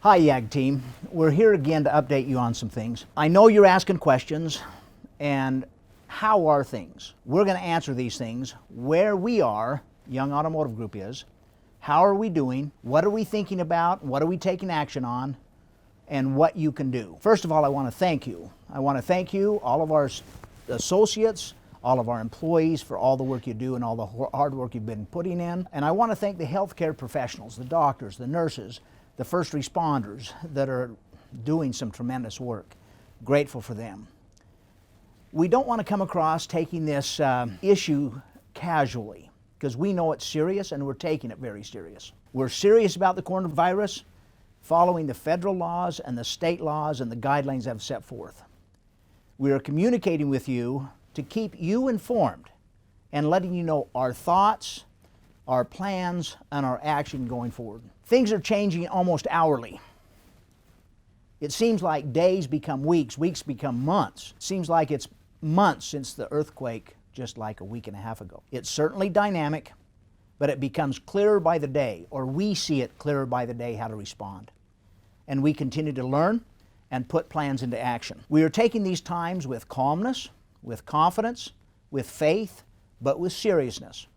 Hi YAG team, we're here again to update you on some things. I know you're asking questions and how are things? We're going to answer these things, where we are, Young Automotive Group is, how are we doing, what are we thinking about, what are we taking action on, and what you can do. First of all, I want to thank you. I want to thank you, all of our associates, all of our employees for all the work you do and all the hard work you've been putting in. And I want to thank the healthcare professionals, the doctors, the nurses, the first responders that are doing some tremendous work. Grateful for them. We don't want to come across taking this issue casually, because we know it's serious and we're taking it very serious. We're serious about the coronavirus, following the federal laws and the state laws and the guidelines I've set forth. We are communicating with you to keep you informed and letting you know our thoughts, our plans, and our action going forward. Things are changing almost hourly. It seems like days become weeks, weeks become months. It seems like it's months since the earthquake just like a week and a half ago. It's certainly dynamic, but it becomes clearer by the day, or we see it clearer by the day how to respond. And we continue to learn and put plans into action. We are taking these times with calmness, with confidence, with faith, but with seriousness.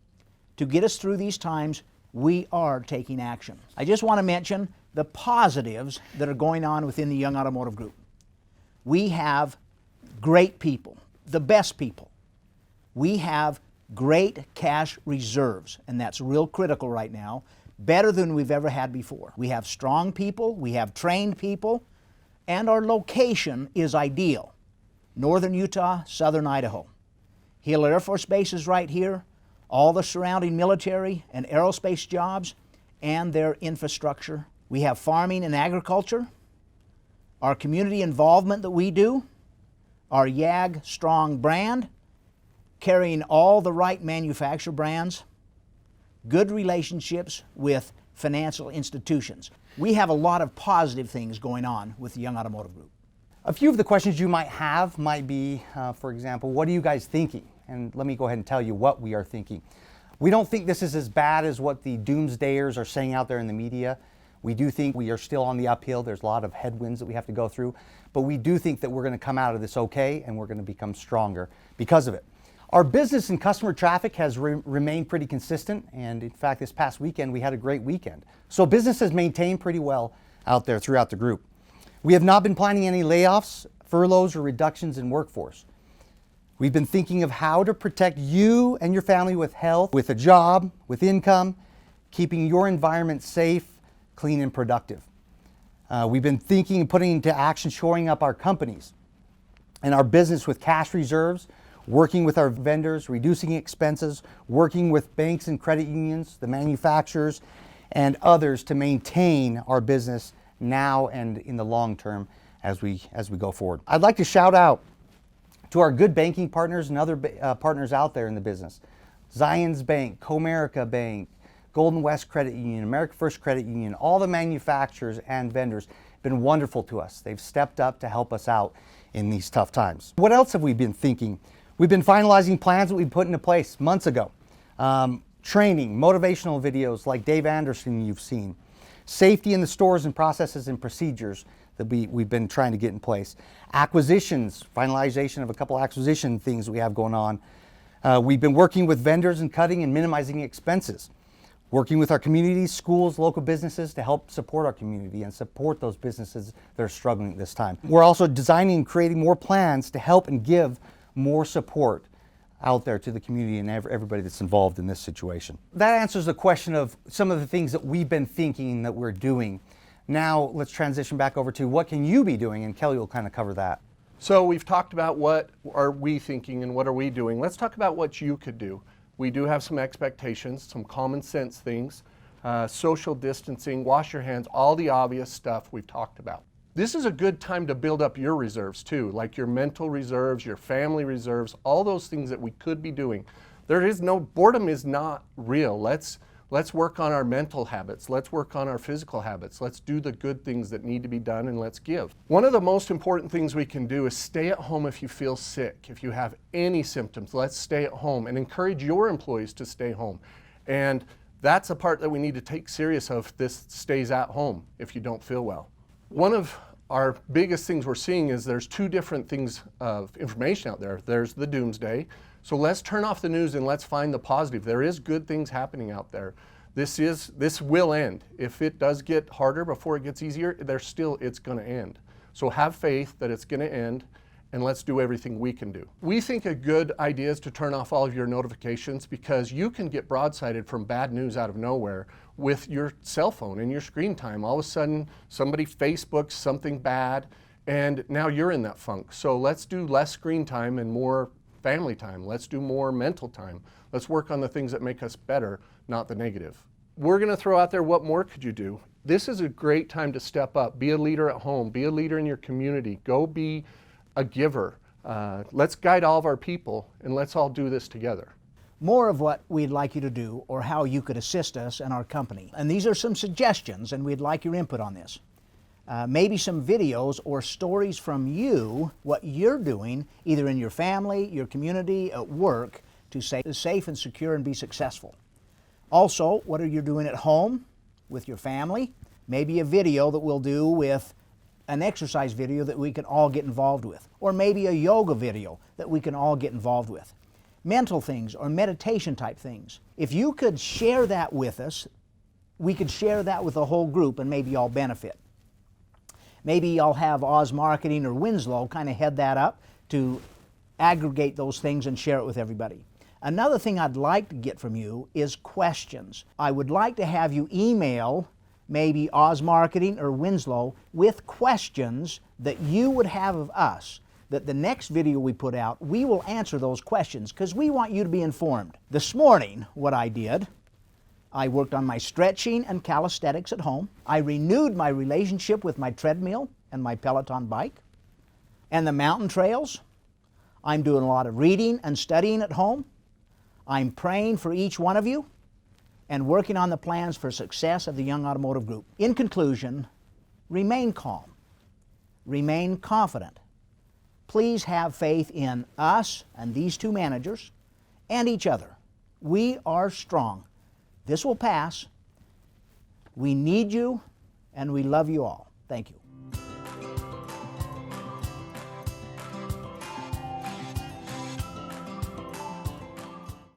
To get us through these times, we are taking action. I just want to mention the positives that are going on within the Young Automotive Group. We have great people, the best people. We have great cash reserves, and that's real critical right now, better than we've ever had before. We have strong people, we have trained people, and our location is ideal. Northern Utah, southern Idaho. Hill Air Force Base is right here, all the surrounding military and aerospace jobs and their infrastructure. We have farming and agriculture, our community involvement that we do, our YAG strong brand, carrying all the right manufacturer brands, good relationships with financial institutions. We have a lot of positive things going on with the Young Automotive Group. A few of the questions you might have might be, for example, what are you guys thinking? And let me go ahead and tell you what we are thinking. We don't think this is as bad as what the doomsdayers are saying out there in the media. We do think we are still on the uphill. There's a lot of headwinds that we have to go through, but we do think that we're going to come out of this okay, and we're going to become stronger because of it. Our business and customer traffic has remained pretty consistent, and in fact, this past weekend we had a great weekend. So business has maintained pretty well out there throughout the group. We have not been planning any layoffs, furloughs, or reductions in workforce. We've been thinking of how to protect you and your family with health, with a job, with income, keeping your environment safe, clean, and productive. We've been thinking and putting into action shoring up our companies and our business with cash reserves, working with our vendors, reducing expenses, working with banks and credit unions, the manufacturers, and others to maintain our business now and in the long term as we go forward. I'd like to shout out to our good banking partners and other partners out there in the business. Zions Bank, Comerica Bank, Golden West Credit Union, America First Credit Union, all the manufacturers and vendors have been wonderful to us. They've stepped up to help us out in these tough times. What else have we been thinking? We've been finalizing plans that we put into place months ago. Training, motivational videos like Dave Anderson you've seen. Safety in the stores and processes and procedures that we've been trying to get in place. Acquisitions, finalization of a couple acquisition things we have going on. We've been working with vendors and cutting and minimizing expenses. Working with our communities, schools, local businesses to help support our community and support those businesses that are struggling at this time. We're also designing and creating more plans to help and give more support out there to the community and everybody that's involved in this situation. That answers the question of some of the things that we've been thinking that we're doing. Now let's transition back over to what can you be doing, and Kelly will kind of cover that. So we've talked about what are we thinking and what are we doing. Let's talk about what you could do. We do have some expectations, some common sense things, social distancing, wash your hands, all the obvious stuff we've talked about. This is a good time to build up your reserves too, like your mental reserves, your family reserves, all those things that we could be doing. Boredom is not real. Let's work on our mental habits. Let's work on our physical habits. Let's do the good things that need to be done, and let's give. One of the most important things we can do is stay at home if you feel sick. If you have any symptoms, let's stay at home and encourage your employees to stay home. And that's a part that we need to take serious of. This stays at home if you don't feel well. One of our biggest things we're seeing is there's two different things of information out there. There's the doomsday. So let's turn off the news and let's find the positive. There is good things happening out there. This will end. If it does get harder before it gets easier, it's going to end. So have faith that it's going to end, and let's do everything we can do. We think a good idea is to turn off all of your notifications, because you can get broadsided from bad news out of nowhere with your cell phone and your screen time. All of a sudden, somebody Facebooks something bad, and now you're in that funk. So let's do less screen time and more family time. Let's do more mental time. Let's work on the things that make us better, not the negative. We're going to throw out there, what more could you do? This is a great time to step up. Be a leader at home. Be a leader in your community. Go be a giver. Let's guide all of our people, and let's all do this together. More of what we'd like you to do, or how you could assist us and our company. And these are some suggestions, and we'd like your input on this. Maybe some videos or stories from you, what you're doing, either in your family, your community, at work, to stay safe and secure and be successful. Also, what are you doing at home with your family? Maybe a video that we'll do with an exercise video that we can all get involved with, or maybe a yoga video that we can all get involved with. Mental things or meditation type things. If you could share that with us, we could share that with the whole group and maybe all benefit. Maybe I'll have Oz Marketing or Winslow kind of head that up to aggregate those things and share it with everybody. Another thing I'd like to get from you is questions. I would like to have you email maybe Oz Marketing or Winslow with questions that you would have of us, that the next video we put out, we will answer those questions, because we want you to be informed. This morning, what I did, I worked on my stretching and calisthenics at home. I renewed my relationship with my treadmill and my Peloton bike and the mountain trails. I'm doing a lot of reading and studying at home. I'm praying for each one of you and working on the plans for success of the Young Automotive Group. In conclusion, remain calm, remain confident. Please have faith in us and these two managers and each other. We are strong. This will pass. We need you, and we love you all. Thank you.